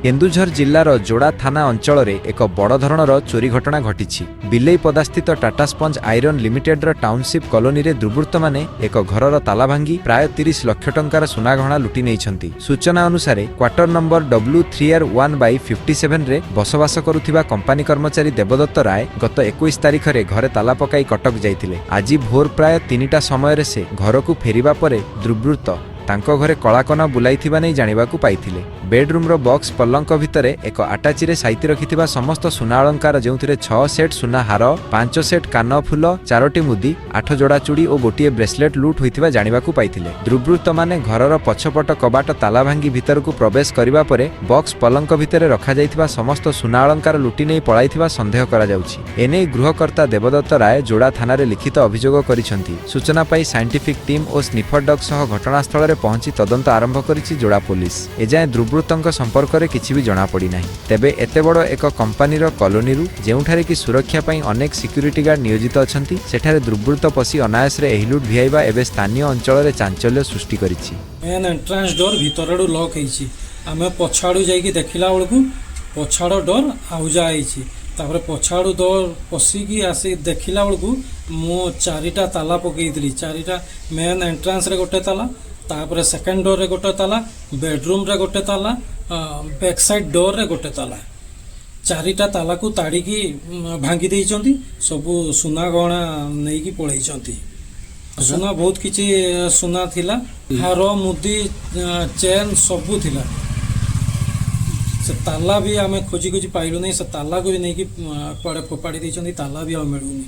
केन्दुझर जिल्लार जोड़ा थाना अंचल एक बड़ धरणर चोरी घटना घटी। बिलेईपदा स्थित Tata sponge iron limited township colony रे दुर्बृत्त माने एक घरर ताला भांगी प्राय 30 लाख टंकार सुनागहना लुटि नेइछंती। सूचना अनुसार क्वार्टर नंबर W3R1/57 रे बसवास करुथिबा कंपनी कर्मचारी देवदत्त राय गत 21 तारिख रे घरे ताला पकाई कटक जाइथिले। आज भोर प्राय 3टा समय से घर को फेरिबा परे दुर्बृत्त तांको घरे कलाकना बुलाइथिबा नै जानिबाकू पाइथिले। बेडरूम रो बॉक्स पलंक भितरे एक आटाची रे साइति रखिथिबा समस्त सुना अलंकार जेउथिरे 6 सेट सुना हार 5 सेट कान फुल 4टी मुदी 8 जोड़ा चूड़ी और गोटिए ब्रेसलेट लूट होइथिबा जानिबाकू पाइथिले। दुर्बृत्त माने घरर पछपट कबाट ताला भांगी भितर को प्रवेश करिबा परे बॉक्स पलंक भितरे रखा जाइथिबा समस्त सुना अलंकार लुटि नै पळाइथिबा संदेह करा जाउछि। एने गृहकर्ता देवदत्त राय जोड़ा थाना रे लिखित अभियोग करिसंती। सूचना पाई साइंटिफिक टीम और स्निफर डॉग सह घटनास्थल रे पहुंची तदंत आरंभ करिछि जोड़ा पुलिस। एजाए दुर्बृत्तों संपर्क में किछि भी जना पड़ी नाही। तेबे एते बड़ एक कंपनीर कॉलोनी जेउठारे कि सुरक्षा पई अनेक सिक्यूरिटी गार्ड नियोजित अछंती सेठारे दुर्बृत्त पसी अनायास रे एही लूट भियाइबा एबे स्थानीय अंचल रे चांचल्य सृष्टि करिछि। मेन एंट्रेंस डोर भितरडू लॉक हेछि। आमे पछाडू जाईकी देखिला बेलकू पछाड़ डोर आउजा आइछि। तापर पछाड़ू डोर पसिकी आसी देखिला बेलकू मो 4टा ताला पकेइतली। 4टा मेन एंट्रेंस रे गोटे ताला, तापर सेकेंड डोर रे गोटे ताला, बेडरूम रे गोटे ताला, बैक साइड डोर रे गोटे ताला। 4टा ताला को ताड़ीकी भांगी देइचंती। सबु सुना गहना नेकी पळेइचंती। सुना बहुत किछि सुना थिला, हार मुदी चेन सबु थिला। से ताला भी आमे खोजी खोजी पाइलु नै। से ताला को भी नेकी कुआडे फोपाड़ी देइचंती। ताला भी आ मिलुनी।